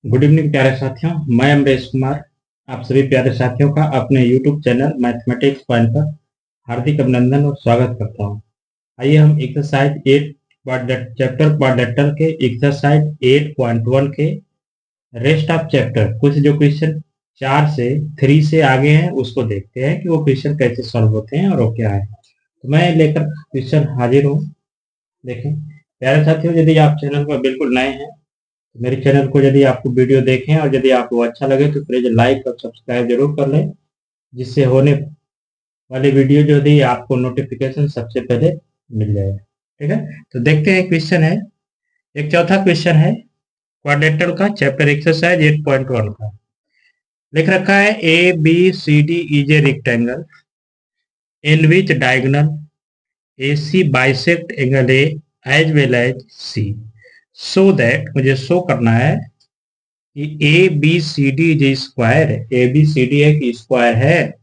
Good evening प्यारे साथियों। मैं अमरेश कुमार आप सभी प्यारे साथियों का अपने YouTube चैनल मैथमेटिक्स पॉइंट पर हार्दिक अभिनंदन और स्वागत करता हूं। आइए हम एक्सरसाइज 8 चैप्टर क्वाड्रेटर के एक्सरसाइज 8.1 के रेस्ट ऑफ चैप्टर कुछ जो क्वेश्चन 4 से 3 से आगे हैं उसको देखते हैं कि वो क्वेश्चन कैसे सॉल्व होते हैं और वो क्या है। तो मैं लेकर क्वेश्चन हाजिर हूँ। देखें प्यारे साथियों, यदि आप चैनल पर बिल्कुल नए हैं, मेरे चैनल को यदि आपको वीडियो देखें और यदि आपको अच्छा लगे तो प्लीज लाइक और सब्सक्राइब जरूर कर लें, जिससे होने वाली वीडियो जो यदि आपको नोटिफिकेशन सबसे पहले मिल जाए। ठीक है, तो देखते हैं क्वेश्चन है। एक चौथा क्वेश्चन है क्वाड्रेटर का, चैप्टर एक्सरसाइज 8.1 का। लिख रखा है A B C D is a rectangle in which diagonal A C bisect angle A as well as C, so that मुझे शो करना है कि A B C D is square है। ए बी सी डी एक square है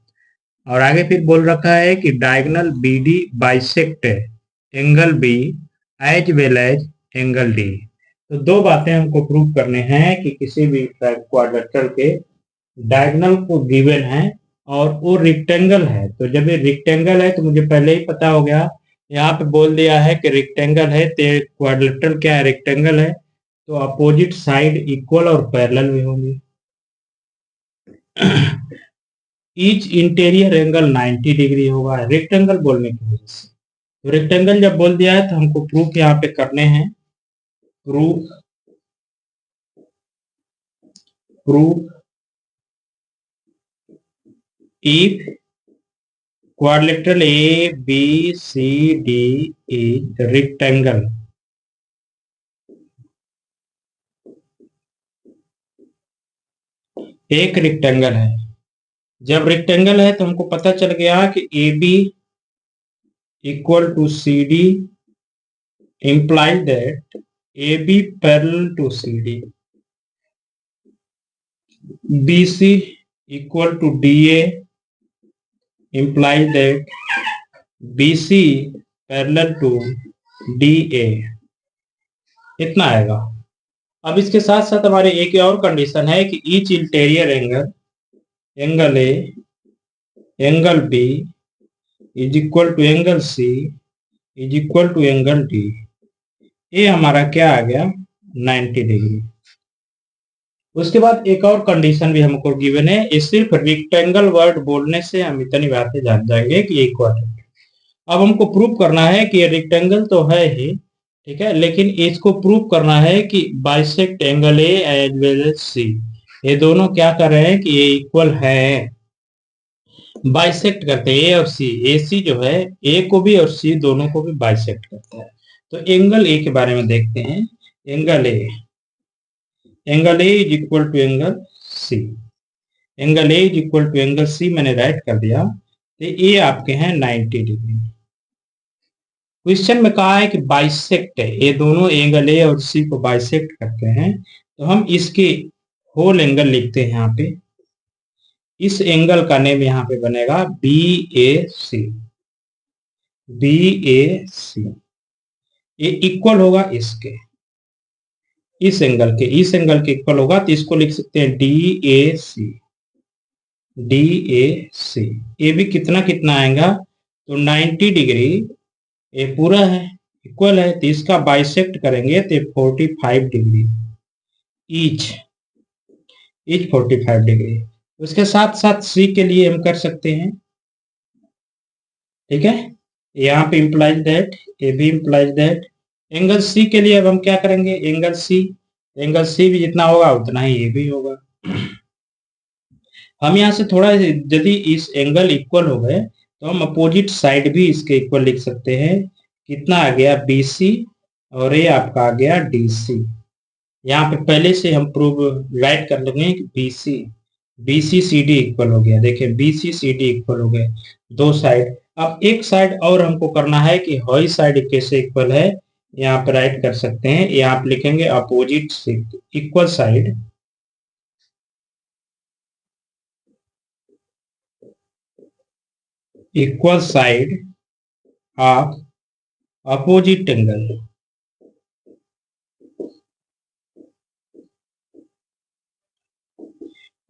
और आगे फिर बोल रखा है कि diagonal B D bisect angle B as well as angle D. तो दो बातें हमको प्रूव करने हैं कि किसी भी क्वाड्रेटर के डायगोनल को गिवन है और वो रेक्टेंगल है। तो जब ये रेक्टेंगल है तो मुझे पहले ही पता हो गया, यहाँ पे बोल दिया है कि रेक्टेंगल है तो क्वाड्रेटर क्या है, रेक्टेंगल है, तो अपोजिट साइड इक्वल और पैरेलल भी होंगी। ईच इंटीरियर एंगल 90 डिग्री होगा रेक्टेंगल बोलने की वजह से। तो रेक्टेंगल जब बोल दिया है तो हमको प्रूफ यहाँ पे करने हैं। Proof proof if quadrilateral A B C D is rectangle, एक रेक्टेंगल है। जब रेक्टेंगल है तो हमको पता चल गया कि A B equal to C D implies that AB parallel to CD, BC equal to DA implies that BC parallel to DA। इतना आएगा। अब इसके साथ साथ हमारे एक और कंडीशन है कि each interior angle, angle A angle B is equal to angle C is equal to angle D. ये हमारा क्या आ गया, 90 डिग्री। उसके बाद एक और कंडीशन भी हमको गिवन है। ये सिर्फ रेक्टेंगल वर्ड बोलने से हम इतनी बातें जान जाएंगे कि एक क्वाड्रेटर। अब हमको प्रूव करना है कि ये रेक्टेंगल तो है ही, ठीक है, लेकिन इसको प्रूव करना है कि bisect angle A as well as C, ये दोनों क्या कर रहे हैं कि ये इक्वल है, बाइसेक्ट करते हैं। ए और सी, ए सी जो है ए को भी और सी दोनों को भी बाइसेक्ट करता है। तो एंगल ए के बारे में देखते हैं। Angle A, angle A is equal to angle C, angle A is equal to angle C मैंने राइट कर दिया। तो ये आपके हैं 90 डिग्री। क्वेश्चन में कहा है कि बाइसेक्ट है, ये दोनों एंगल ए और सी को बाइसेक्ट करते हैं। तो हम इसके होल एंगल लिखते हैं यहाँ पे। इस एंगल का नेम यहाँ पे बनेगा बी ए सी, बी ए सी। ये इक्वल होगा इसके, इस एंगल के, इस एंगल के इक्वल होगा। तो इसको लिख सकते हैं डी ए सी, डी ए सी। ये भी कितना कितना आएगा, तो 90 डिग्री, ये पूरा है, इक्वल है, तो इसका बाइसेक्ट करेंगे तो 45 डिग्री, ईच 45 डिग्री। उसके साथ साथ सी के लिए हम कर सकते हैं, ठीक है, यहाँ पे इम्प्लाइज दैट, ए भी इम्प्लाइज दैट। एंगल सी के लिए अब हम क्या करेंगे, एंगल सी, एंगल सी भी जितना होगा उतना ही ये भी होगा। हम यहाँ से थोड़ा, यदि इस एंगल इक्वल हो गए तो हम अपोजिट साइड भी इसके इक्वल लिख सकते हैं। कितना आ गया, BC, और ये आपका आ गया DC। यहाँ पे पहले से हम प्रूव राइट कर लेंगे कि BC CD इक्वल हो गया। देखिए BC CD इक्वल हो गए दो साइड। अब एक साइड और हमको करना है कि हॉई साइड कैसे इक्वल है, यहाँ पे राइट कर सकते हैं। यहाँ पे लिखेंगे opposite equal side, equal side of opposite angle.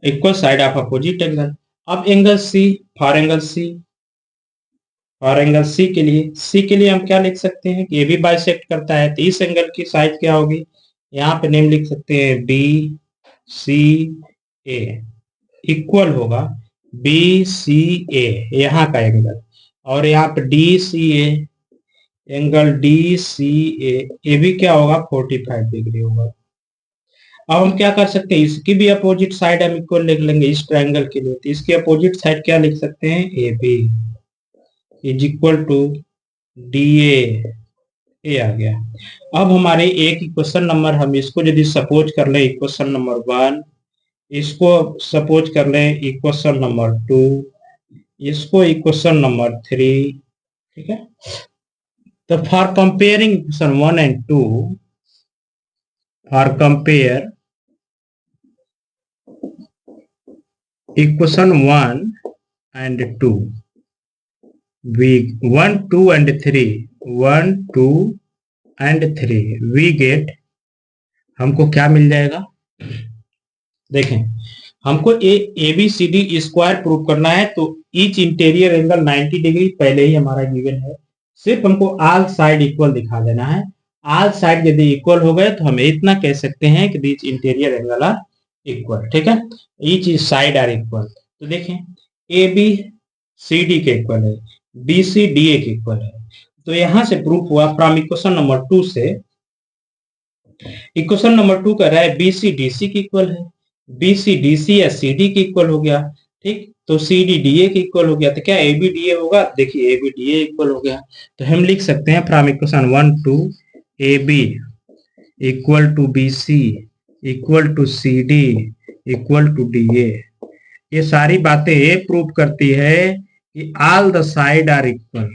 Equal side of opposite angle. अब angle C, for angle C, और एंगल सी के लिए हम क्या लिख सकते हैं कि ये भी बाइसेक्ट करता है, तो इस एंगल की साइड क्या होगी, यहाँ पे नेम लिख सकते हैं बी सी ए, इक्वल होगा बी सी ए यहाँ का एंगल, और यहाँ पे डी सी ए, एंगल डी सी ए, ये भी क्या होगा 45 डिग्री होगा। अब हम क्या कर सकते हैं, इसकी भी अपोजिट साइड हम इक्वल लिख लेंगे इस ट्रायंगल के लिए, तो इसकी अपोजिट साइड क्या लिख सकते हैं, A B is equal to D A आ गया। अब हमारे एक इक्वेशन नंबर, हम इसको यदि सपोज कर ले इक्वेशन नंबर 1, इसको सपोज कर ले इक्वेशन नंबर 2, इसको इक्वेशन नंबर 3, ठीक है। तो for comparing equation 1 and 2, for compare equation 1 and 2, we 1 2 and 3, 1 2 and 3 we get, हमको क्या मिल जाएगा, देखें हमको A B C D square prove करना है, तो ईच इंटीरियर एंगल 90 डिग्री पहले ही हमारा गिवन है, सिर्फ हमको ऑल साइड इक्वल दिखा देना है। ऑल साइड यदि इक्वल हो गए तो हम इतना कह सकते हैं कि each interior angle are equal, ठीक है, ईच साइड आर इक्वल। तो देखें ए बी सी डी के इक्वल है, बी सी डी ए के इक्वल है, तो यहां से प्रूफ हुआ फ्रॉम इक्वेशन नंबर 2 से, इक्वेशन नंबर 2 कह रहा है बी सी डी सी के इक्वल है, बी सी डी सी या सी डी के इक्वल हो गया, ठीक, तो सी डी डी ए के इक्वल हो गया, तो क्या ए बी डी ए होगा, देखिए A B D A equal हो गया, तो हम लिख सकते हैं from equation 1 to A B equal to B C equal to C D equal to D A. ये सारी बातें ये प्रूव करती है कि all the side are equal,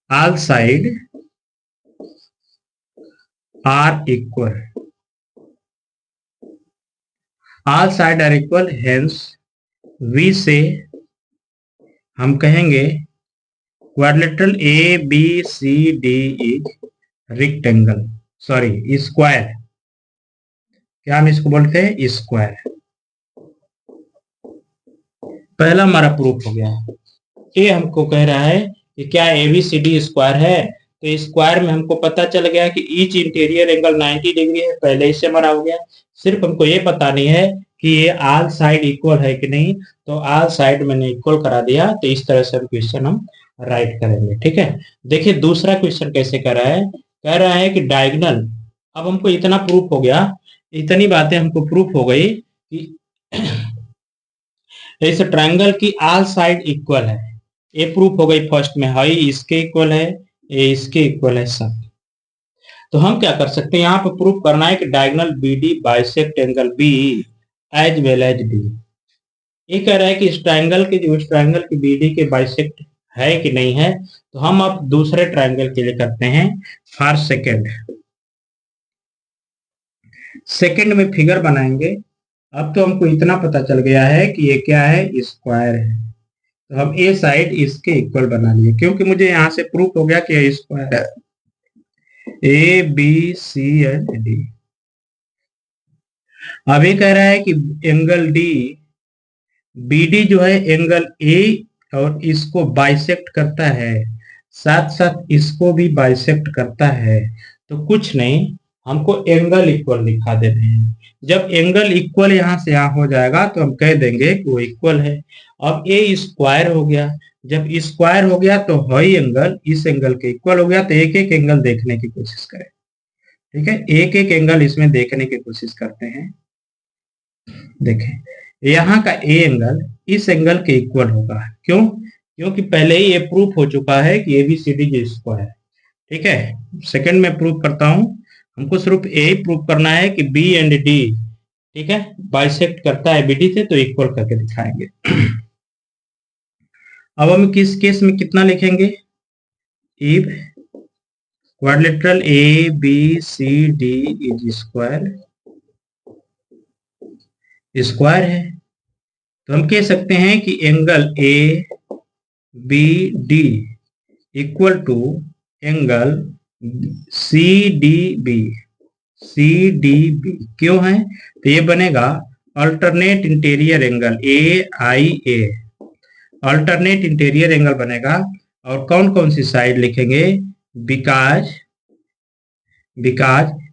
all side are equal, all side are equal, hence we say हम कहेंगे quadrilateral A B C D is rectangle, sorry square, क्या हम इसको बोलते हैं स्क्वायर। पहला हमारा प्रूफ हो गया। ये हमको कह रहा है कि क्या A B C D square है, तो स्क्वायर में हमको पता चल गया कि ईच इंटीरियर एंगल 90 डिग्री है, पहले इससे हमारा हो गया, सिर्फ हमको ये पता नहीं है कि ये ऑल साइड इक्वल है कि नहीं, तो ऑल साइड मैंने इक्वल करा दिया, तो इस तरह से हम क्वेश्चन हम राइट करेंगे, ठीक है। देखिए दूसरा क्वेश्चन कैसे कर रहा है, कह रहा है कि डायगोनल, अब हमको इतना प्रूफ हो गया, इतनी बातें हमको प्रूफ हो गई कि इस ट्रायंगल की ऑल साइड इक्वल है, ये प्रूफ हो गई फर्स्ट में, हाई इसके इक्वल है, ये इसके इक्वल है सब। तो हम क्या कर सकते हैं, यहाँ पे प्रूफ करना है कि diagonal B D bisect angle B as well as D. ये कह रहा है कि इस ट्रायंगल के जो, इस ट्रायंगल की बी डी के बाइसेक्ट है कि नहीं है, तो हम अब दूसरे ट्रायंगल के लिए करते हैं फॉर सेकेंड, सेकेंड में फिगर बनाएंगे। अब तो हमको इतना पता चल गया है कि ये क्या है, स्क्वायर है, तो हम ए साइड इसके इक्वल बना लिए, क्योंकि मुझे यहाँ से प्रूफ हो गया कि ये स्क्वायर है, A B C and D. अब ये कह रहा है कि एंगल डी बी डी जो है एंगल ए और इसको बाइसेक्ट करता है, साथ साथ इसको भी बाइसेक्ट करता है, तो कुछ नहीं, हमको एंगल इक्वल दिखा दे रहे हैं। जब एंगल इक्वल यहाँ से यहाँ हो जाएगा तो हम कह देंगे कि वो इक्वल है। अब ए स्क्वायर हो गया, जब स्क्वायर हो गया तो हाई एंगल इस एंगल के इक्वल हो गया, तो एक एक एंगल देखने की कोशिश करें, ठीक है, एक एक एंगल इसमें देखने की कोशिश करते हैं। देखें यहाँ का ए एंगल इस एंगल के इक्वल होगा, क्यों, क्योंकि पहले ही ये प्रूफ हो चुका है कि A B C D square, ठीक है। सेकंड में प्रूफ करता हूं, हमको सिर्फ ए प्रूफ करना है कि बी एंड डी, ठीक है, बाइसेक्ट करता है बीडी से, तो इक्वल करके दिखाएंगे। अब हम किस केस में कितना लिखेंगे, if quadrilateral A B C D is square, square है, तो हम कह सकते हैं कि angle A B D equal to angle C D B, C D B क्यों है, तो ये बनेगा alternate interior angle AIA, alternate interior angle बनेगा। और कौन कौन सी साइड लिखेंगे? Because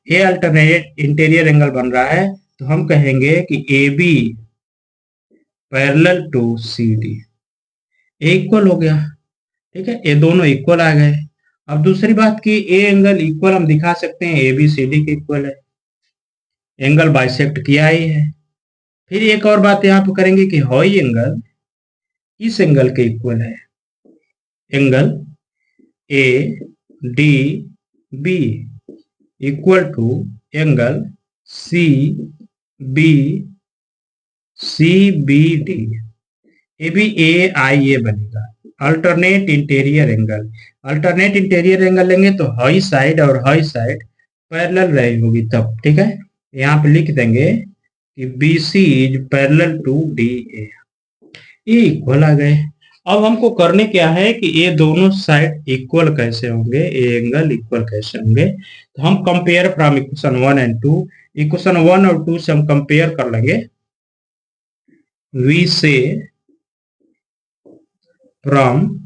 a alternate interior angle बन रहा है तो हम कहेंगे कि AB parallel to CD, equal हो गया। ठीक है, ये दोनों इक्वल आ गए। अब दूसरी बात की ए एंगल इक्वल हम दिखा सकते हैं ABCD के इक्वल है, एंगल बाइसेक्ट किया ही है। फिर एक और बात यहाँ पे करेंगे कि हॉई एंगल इस एंगल के इक्वल है, angle ADB equal to angle CBD, ये भी AIA बनेगा, alternate interior angle. Alternate interior angle लेंगे तो हाई साइड और हाई साइड पैरेलल रही होगी तब। ठीक है, यहाँ पे लिख देंगे कि BC is parallel to DA, ये इक्वल आ गए। अब हमको करने क्या है कि ये दोनों साइड इक्वल कैसे होंगे, ये एंगल इक्वल कैसे होंगे, तो हम compare from equation 1 and 2, equation 1 और 2 से हम कंपेयर कर लेंगे। वी से फ्रॉम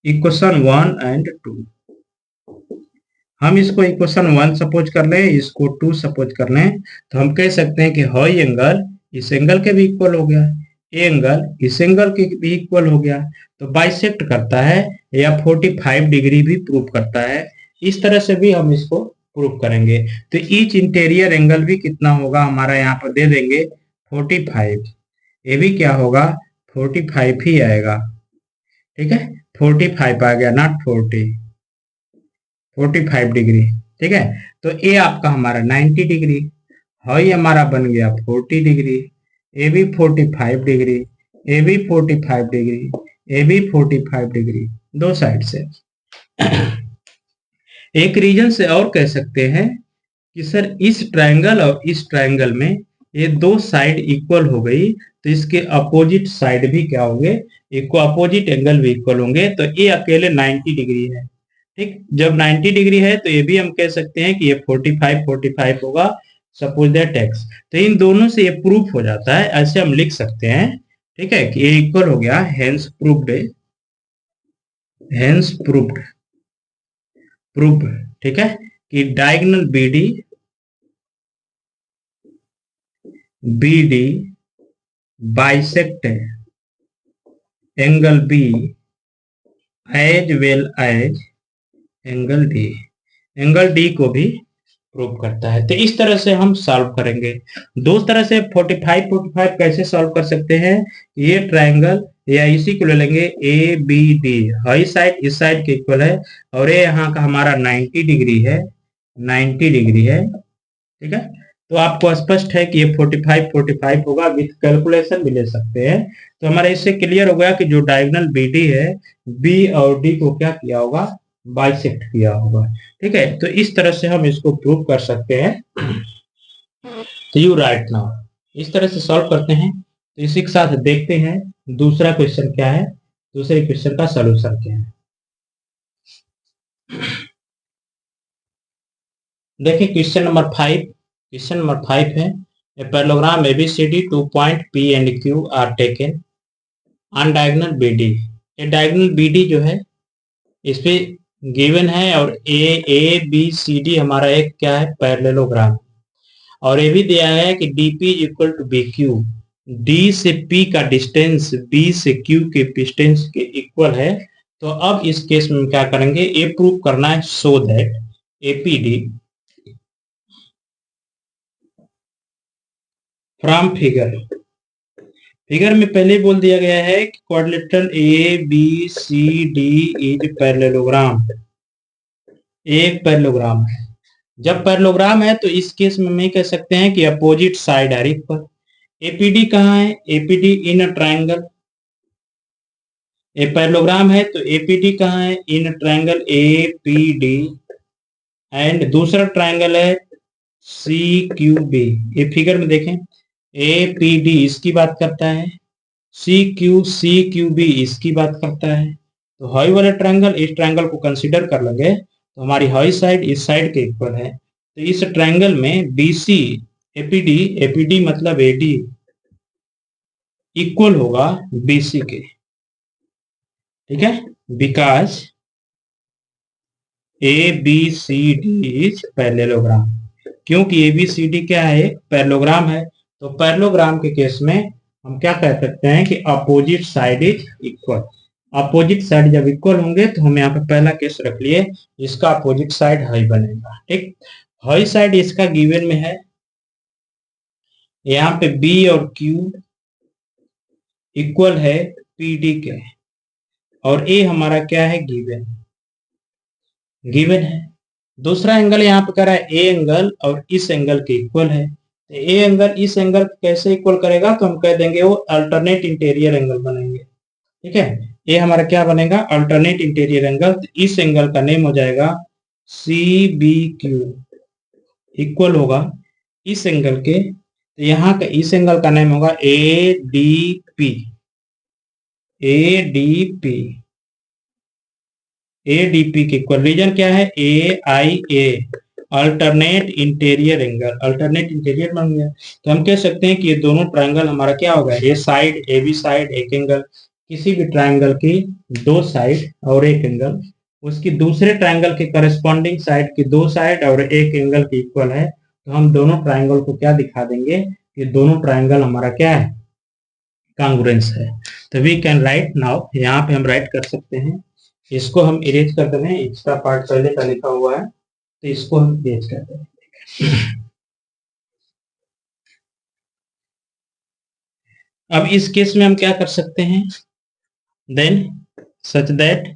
इक्वेशन 1 एंड 2, हम इसको इक्वेशन 1 सपोज कर लें, इसको 2 सपोज कर लें, तो हम कह सकते हैं कि हाई एंगल इस एंगल के भी इक्वल हो गया, ए एंगल इस एंगल के भी इक्वल हो गया, तो बाइसेक्ट करता है या 45 डिग्री भी प्रूव करता है। इस तरह से भी हम इसको प्रूव करेंगे। तो ईच इंटीरियर एंगल भी कितना होगा हमारा, यहाँ पर दे देंगे 45, ये भी क्या होगा 45 ही आएगा। ठीक है, 45 आ गया, नॉट 45 डिग्री। ठीक है, तो ए आपका हमारा 90 डिग्री, हाई हमारा बन गया 40 डिग्री, ए भी 45 डिग्री, ए भी 45 डिग्री, ए भी 45 डिग्री, दो साइड से। एक रीजन से और कह सकते हैं कि सर इस ट्रायंगल और इस ट्रायंगल में ये दो साइड इक्वल हो गई, तो इसके अपोजिट साइड भी क्या होंगे, इक्वल, अपोजिट एंगल भी इक्वल होंगे। तो ये अकेले 90 डिग्री है। ठीक, जब 90 डिग्री है तो ये भी हम कह सकते हैं कि ये 45 होगा, सपोज दैट x। तो इन दोनों से ये प्रूफ हो जाता है, ऐसे हम लिख सकते हैं। ठीक है, कि ये इक्वल हो गया, hence proved, hence proved, proved. ठीक है, कि diagonal BD bisect angle B as well as angle D, angle D को भी प्रूव करता है। तो इस तरह से हम सॉल्व करेंगे। दो तरह से 45 कैसे सॉल्व कर सकते हैं, ये ट्रायंगल या इसी को ले लेंगे ABD, हाई साइड इस साइड के इक्वल है और ये यहाँ का हमारा 90 डिग्री है, 90 डिग्री है। ठीक है, तो आपको स्पष्ट है कि ये 45 होगा, विथ कैलकुलेशन भी ले सकते हैं। तो हमारा इससे क्लियर हो गया कि जो डायगोनल BD है, B और D को क्या किया होगा, बाइसेक्ट किया होगा। ठीक है, तो इस तरह से हम इसको प्रूव कर सकते हैं। तो यू राइट नाउ, इस तरह से सॉल्व करते हैं। तो इसी के साथ देखते हैं दूसरा क्वेश्चन क्या है, दूसरे क्वेश्चन का सॉल्यूशन क्या है। देखिए क्वेश्चन नंबर 5, क्वेश्चन नंबर 5 है, a parallelogram ABCD 2 point P and Q are taken on diagonal BD। ये डायगोनल BD जो है इस पे गिवन है और ABCD हमारा एक क्या है, पैरेललोग्राम। और ये भी दिया है कि DP equal to BQ, D से P का डिस्टेंस B से Q के डिस्टेंस के इक्वल है। तो अब इस केस में क्या करेंगे, ये प्रूव करना है, so that APD from figure में पहले बोल दिया गया है कि क्वाड्रिलेटरल ABCD इज पैरेललोग्राम, एक पैरेललोग्राम है। जब पैरेललोग्राम है तो इस केस में मैं कह सकते हैं कि opposite side are equal. APD कहाँ है, APD in a triangle, a parallelogram है तो APD कहाँ है, इन ट्रायंगल APD, एंड दूसरा ट्रायंगल है CQB। ये फिगर में देखें, APD इसकी बात करता है, CQB इसकी बात करता है। तो हाई वाला ट्रायंगल, इस ट्रायंगल को कंसीडर कर लेंगे तो हमारी हाई साइड इस साइड के इक्वल है। तो इस ट्रायंगल में BC एपीडी, एपीडी मतलब एडी इक्वल होगा बीसी के, ठीक है, because A B C D is parallelogram, क्योंकि ए बी सी डी क्या है, पैरेललोग्राम है। तो पैरेललोग्राम के केस में हम क्या कह सकते हैं कि opposite side is equal. Opposite side जब इक्वल होंगे तो हम यहाँ पे पहला केस रख लिए, इसका अपोजिट साइड हाई बनेगा, ठीक। हाई साइड इसका गिवन में है, यहाँ पे बी और क्यू इक्वल है पीडी के, और ए हमारा क्या है, गिवन, गिवन है। दूसरा एंगल यहाँ पे कह रहा है ए एंगल और इस एंगल के इक्वल है, तो ए एंगल इस एंगल कैसे इक्वल करेगा, तो हम कह देंगे वो अल्टरनेट इंटीरियर एंगल बनेंगे, ठीक है। ये हमारा क्या बनेगा, अल्टरनेट इंटीरियर एंगल। तो इस एंगल का नेम हो जाएगा सी बी क्यू, इक्वल होगा इस एंगल के, तो यहाँ का इस एंगल का नेम होगा A D P, A D P, ADP के इक्वल। रीजन क्या है, A I A, alternate interior angle, alternate interior बन गया। तो हम कह सकते हैं कि ये दोनों ट्रायंगल हमारा क्या होगा, ए साइड, ए बी साइड एक एंगल, किसी भी ट्रायंगल की दो साइड और एक एंगल, उसकी दूसरे ट्रायंगल के करस्पॉन्डिंग साइड की दो साइड और एक एंगल की इक्वल है, तो हम दोनों ट्रायंगल को क्या दिखा देंगे, ये दोनों ट्रायंगल हमारा क्या है, कांग्रुएंस है। तो वी कैन राइट नाउ, यहाँ पे हम राइट कर सकते हैं, इसको हम इरेज कर देते हैं, एक्स्ट्रा पार्ट पहले का लिखा हुआ है तो इसको हम इरेज कर देते हैं। अब इस केस में हम क्या कर सकते हैं, देन सच दैट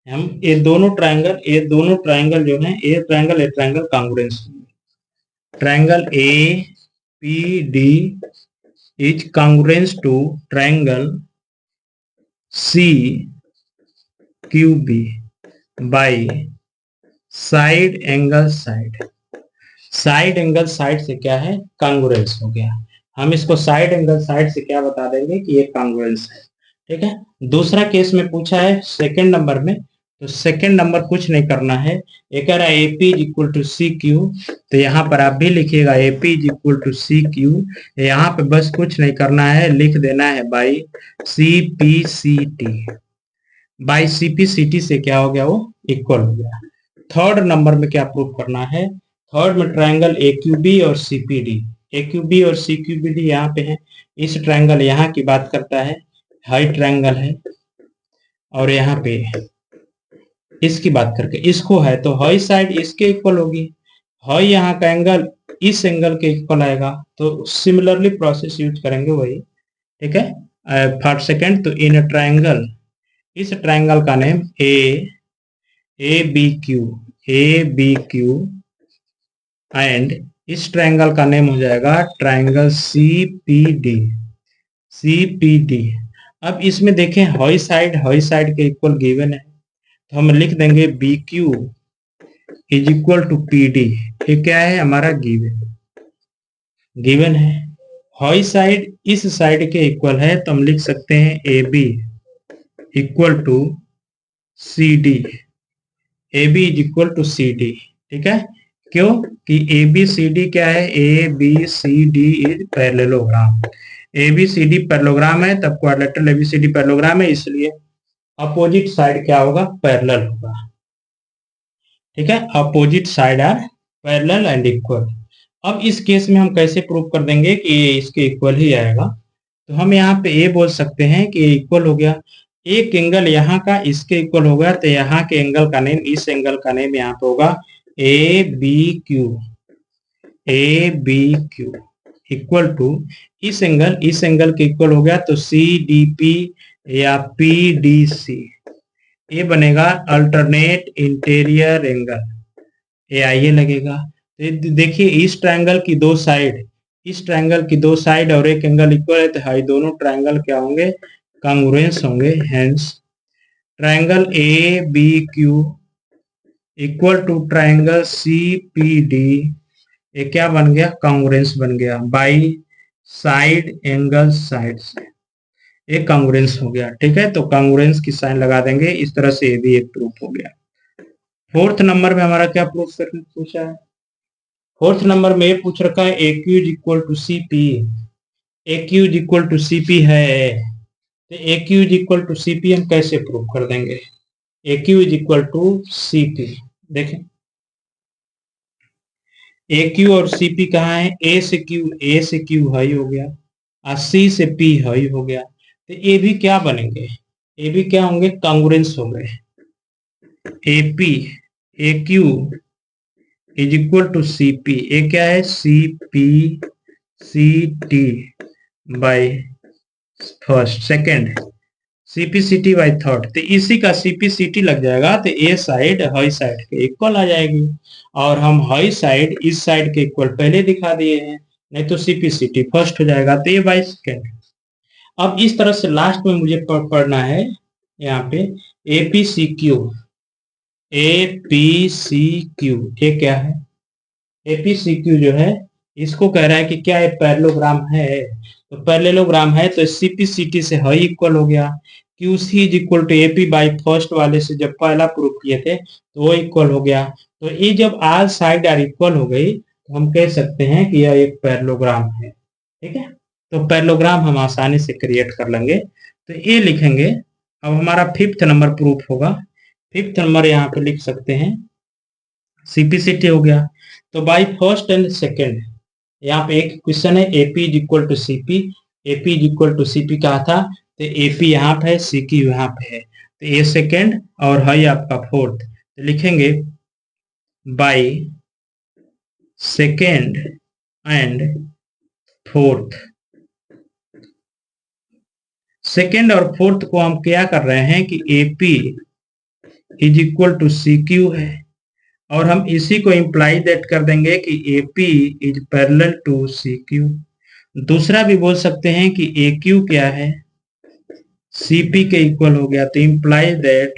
हम ये दोनों ट्रायंगल जो है, A triangle congruence, triangle A P D is congruence to triangle C Q B by side angle side, side angle side से क्या है, कांग्रुएंस हो गया। हम इसको साइड एंगल साइड से क्या बता देंगे कि ये कांग्रुएंस है, ठीक है। दूसरा केस में पूछा है सेकंड नंबर में, तो सेकंड नंबर कुछ नहीं करना है, ये कह रहा है AP is equal to C Q, तो यहाँ पर आप भी लिखिएगा AP is equal to C Q, यहाँ पे बस कुछ नहीं करना है, लिख देना है by C P C T, by C P C T से क्या हो गया, वो इक्वल हो गया। थर्ड नंबर में क्या प्रूव करना है, थर्ड में ट्रायंगल ए क्यू बी और सी पी डी, ए क्यू बी और सी क्यू बी डी यहाँ पे है, इस ट्रायंगल यहाँ की बात करता है, हाई ट्रायंगल है, और यहाँ पे इसकी बात करके इसको है, तो हाई साइड इसके इक्वल होगी, हाई यहाँ का एंगल इस एंगल के इक्वल आएगा, तो सिमिलरली प्रोसेस यूज करेंगे वही, ठीक है। फॉर सेकेंड, तो इन ट्रायंगल, इस ट्रायंगल का name A B Q and इस ट्रायंगल का नेम हो जाएगा ट्रायंगल सी पी डी। अब इसमें देखें हाई साइड के इक्वल गिवन है, तो हम लिख देंगे B Q is equal to P D, ये क्या है हमारा गिवन है। हाई साइड इस साइड के इक्वल है, तो हम लिख सकते हैं A B equal to C D, A B is equal to C D, ठीक है। क्यों कि ए बी सी डी क्या है, A B C D is parallelogram, A B C D parallelogram है, तब quadrilateral A B C D parallelogram है, इसलिए अपोजिट साइड क्या होगा, पैरेलल होगा, ठीक है। Opposite side are parallel and equal. अब इस केस में हम कैसे प्रूव कर देंगे कि ये इसके इक्वल ही आएगा, तो हम यहाँ पे ये बोल सकते हैं कि ये इक्वल हो गया, एक एंगल यहाँ का इसके इक्वल होगा, तो यहाँ के एंगल का नेम, इस एंगल का नेम यहाँ पे होगा A B Q equal to इस एंगल के इक्वल हो गया, तो सी डी पी या पी डी सी, ये बनेगा अल्टरनेट इंटीरियर एंगल, ये आइए लगेगा। देखिए इस ट्रायंगल की दो साइड और एक एंगल इक्वल है, तो हाई दोनों ट्रायंगल क्या होंगे, कांग्रुएंस होंगे, hence triangle A B Q equal to triangle C P D, ये क्या बन गया, कांग्रुएंस बन गया बाई साइड एंगल साइड से, ये कांग्रुएंस हो गया, ठीक है। तो कांग्रुएंस की साइन लगा देंगे, इस तरह से ये भी एक प्रूफ हो गया। फोर्थ नंबर में हमारा क्या प्रूफ करने पूछा है, फोर्थ नंबर में पूछ रखा है A Q is equal to C P. A Q is equal to C P है, तो A Q is equal to C P हम कैसे प्रूव कर देंगे? A Q is equal to C P. देखें, ए क्यू और C P कहाँ है? ए से क्यू हाई हो गया और सी से पी हाई हो गया, तो ए भी क्या बनेंगे? ए भी क्या होंगे? कांग्रुएंस हो गए। A P A Q is equal to C P. ए क्या है? C P C T by first, second CPCT by third, तो इसी का सीपीसीटी लग जाएगा, तो ए साइड हाई साइड के इक्वल आ जाएगी, और हम हाई साइड इस साइड के इक्वल पहले दिखा दिए हैं, नहीं तो सीपीसीटी फर्स्ट हो जाएगा, तो ए बाई सेकेंड। अब इस तरह से लास्ट में मुझे पढ़ना है यहाँ पे एपीसीक्यू। एपीसीक्यू ये क्या है? एपीसीक्यू जो है इसको कह रहा है कि क्या ये पैरेललोग्राम है? तो पैरेललोग्राम है तो सीपीसीटी से हाई इक्वल हो गया, Q C is equal to AP by first वाले से जब पहला प्रूफ किए थे तो वो इक्वल हो गया। तो ये जब आल साइड आर इक्वल हो गई तो हम कह सकते हैं कि यह एक पैरेललोग्राम है। ठीक है, तो पैरेललोग्राम हम आसानी से क्रिएट कर लेंगे, तो ये लिखेंगे। अब हमारा फिफ्थ नंबर प्रूफ होगा। फिफ्थ नंबर यहाँ पे लिख सकते हैं सीपीसीटी हो गया, तो बाई फर्स्ट एंड सेकेंड यहाँ पे एक क्वेश्चन है AP is equal to CP. AP is equal to CP कहा था, तो एपी यहाँ पे है, सीक्यू यहाँ पे है, तो ए सेकेंड और हाई आपका फोर्थ, तो लिखेंगे by second and fourth. Second और फोर्थ को हम क्या कर रहे हैं कि AP is equal to CQ है, और हम इसी को इंप्लाई दैट कर देंगे कि AP is parallel to CQ। दूसरा भी बोल सकते हैं कि AQ क्या है? CP के इक्वल हो गया, तो इंप्लाई दैट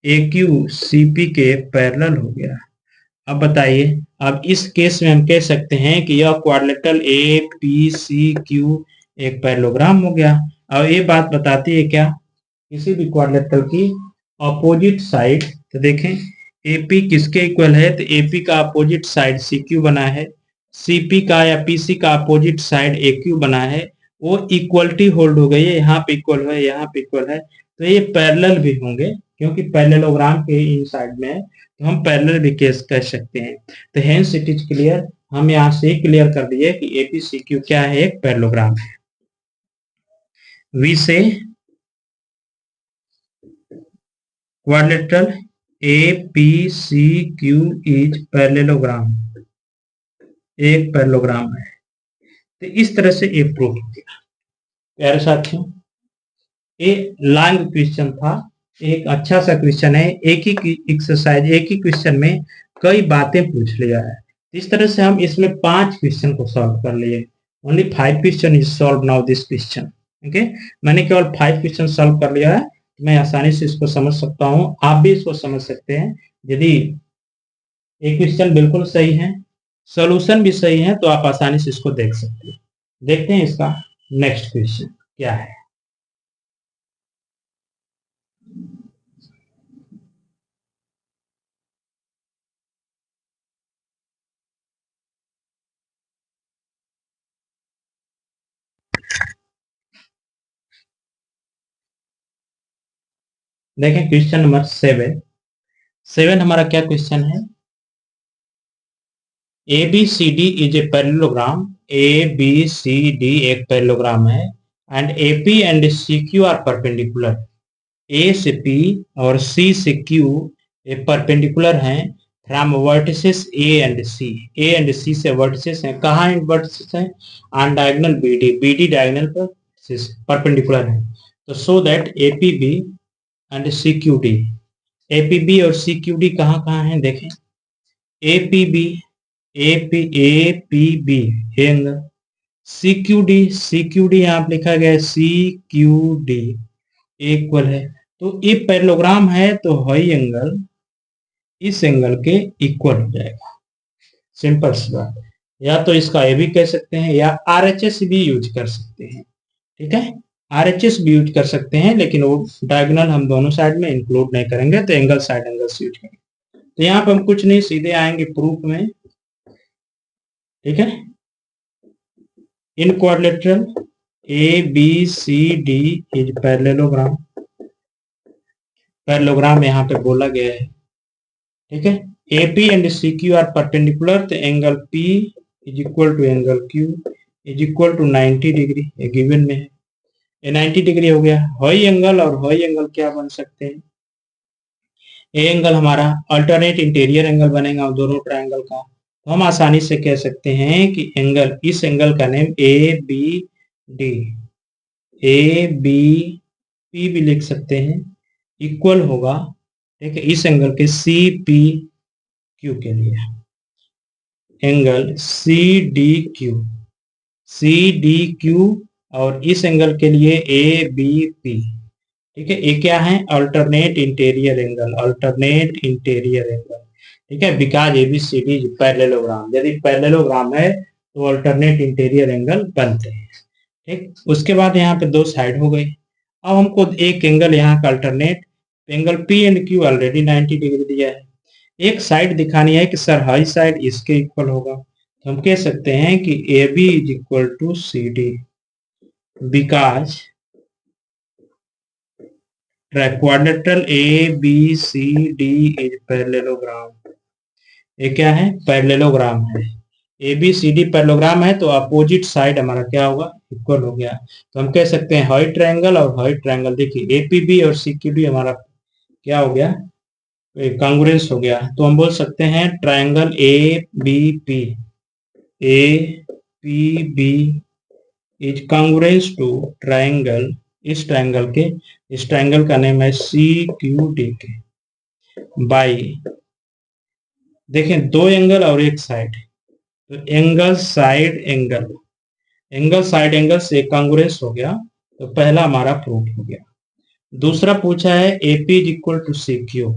AQ CP के पैरेलल हो गया। अब बताइए, अब इस केस में हम कह सकते हैं कि यह क्वाड्रिलेटरल APCQ एक पैरेललोग्राम हो गया। और ये बात बताती है क्या? किसी भी क्वाड्रिलेटरल की अपोजिट साइड, तो देखें एपी किसके इक्वल है? तो एपी का अपोजिट साइड सीक्यू बना है, सीपी का या पीसी का अपोजिट साइड एक्यू बना है, वो इक्वलिटी होल्ड हो गई है, यहाँ पे इक्वल है, यहाँ पे इक्वल है, तो ये पैरेलल भी होंगे क्योंकि पैरेललोग्राम के इन साइड में है, तो हम पैरेलल भी केस कह सकते हैं। तो हेंस इट इज क्लियर, हम यहाँ से क्लियर कर दिए कि एपी सीक्यू क्या है? एक पैरेललोग्राम है। वी से क्वाड्रिलेटरल APCQ इज पैरेललोग्राम, एक पैरेललोग्राम है। तो इस तरह से ये प्रूफ हो गया। प्यारे साथियों, ये लॉन्ग क्वेश्चन था, एक अच्छा सा क्वेश्चन है, एक ही एक्सरसाइज एक ही क्वेश्चन में कई बातें पूछ लिया है। इस तरह से हम इसमें 5 क्वेश्चन को सॉल्व कर लिए। Only 5 question is solve now this question. Okay, मैंने केवल 5 क्वेश्चन सॉल्व कर लिया है, मैं आसानी से इसको समझ सकता हूँ, आप भी इसको समझ सकते हैं। यदि एक क्वेश्चन बिल्कुल सही है, सॉल्यूशन भी सही है, तो आप आसानी से इसको देख सकते हैं। देखते हैं इसका नेक्स्ट क्वेश्चन क्या है। देखें क्वेश्चन नंबर 7 हमारा क्या क्वेश्चन है? ABCD is a parallelogram. ABCD एक पैरेललोग्राम है and AP and CQ are perpendicular. A से P और C से Q ये परपेंडिकुलर हैं from vertices A and C। A and C से वर्टिसेस हैं, कहाँ वर्टिसेस हैं? ऑन डायगोनल BD डायगोनल पर परपेंडिकुलर है, तो so that APB and CQD। APB और CQD कहाँ कहाँ हैं? देखें APB APB एंगल, CQD यहाँ पे लिखा गया है CQD इक्वल है, तो ये पैरेललोग्राम है तो हाई एंगल इस एंगल के इक्वल हो जाएगा। सिंपल सी बात, या तो इसका ये भी कह सकते हैं या RHS भी यूज कर सकते हैं। ठीक है, RHS भी यूज कर सकते हैं, लेकिन वो डायगोनल हम दोनों साइड में इंक्लूड नहीं करेंगे, तो एंगल साइड एंगल यूज करेंगे। तो यहाँ पे हम कुछ नहीं, सीधे आएंगे प्रूफ में। ठीक है। In quadrilateral A B C D is parallelogram, parallelogram यहाँ पे बोला गया है। ठीक है। AP and CQ are perpendicular, तो angle P is equal to angle Q is equal to 90 degree, ये गिवन में है। ये 90 डिग्री हो गया। हाई एंगल और हाई एंगल क्या बन सकते हैं? ए एंगल हमारा अल्टरनेट इंटीरियर एंगल बनेगा दोनों ट्रायंगल का, तो हम आसानी से कह सकते हैं कि एंगल, इस एंगल का नेम ABD, ABP भी लिख सकते हैं, इक्वल होगा, ठीक है, इस एंगल के CPQ के लिए। एंगल CDQ और इस एंगल के लिए ABP। ठीक है। ये क्या है? Alternate interior angle, alternate interior angle. ठीक है। बिकॉज ABCD इज पैरेललोग्राम, यदि पैरेललोग्राम है तो अल्टरनेट इंटीरियर एंगल बनते हैं। ठीक। उसके बाद यहाँ पे दो साइड हो गई। अब हमको एक एंगल यहाँ का alternate, angle P and Q already 90 degree दिया है। एक साइड दिखानी है कि सर हाई साइड इसके इक्वल होगा, तो हम कह सकते हैं कि AB is equal to CD, because quadrilateral ABCD is parallelogram. ये क्या है? पैरेललोग्राम है। ABCD पैरेललोग्राम है तो अपोजिट साइड हमारा क्या होगा? इक्वल हो गया। तो हम कह सकते हैं हाई ट्रायंगल और हाई ट्रायंगल, देखिए APB और CQD हमारा क्या हो गया? कांग्रुएंस हो गया। तो हम बोल सकते हैं triangle ABP is congruence to triangle, इस ट्रायंगल का नेम है CQDK बाई, देखें दो एंगल और एक साइड, तो एंगल साइड एंगल से कांग्रुएंस हो गया, तो पहला हमारा प्रूफ हो गया। दूसरा पूछा है AP is equal to CQ,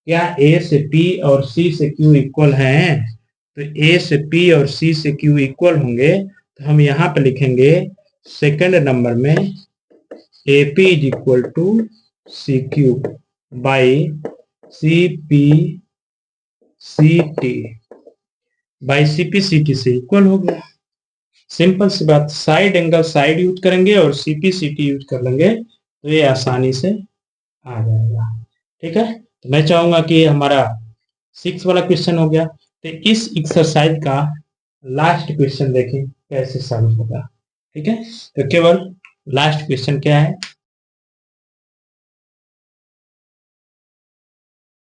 क्या A से P और C से Q इक्वल हैं? तो A से P और C से Q इक्वल होंगे, तो हम यहाँ पे लिखेंगे सेकंड नंबर में AP is equal to CQ by CPCT से इक्वल हो गया। सिंपल सी बात, साइड एंगल साइड यूज करेंगे और CPCT यूज कर लेंगे तो ये आसानी से आ जाएगा। ठीक है। तो मैं चाहूंगा कि हमारा 6 वाला क्वेश्चन हो गया, तो इस एक्सरसाइज का लास्ट क्वेश्चन देखें कैसे सॉल्व होगा। ठीक है। तो केवल लास्ट क्वेश्चन क्या है?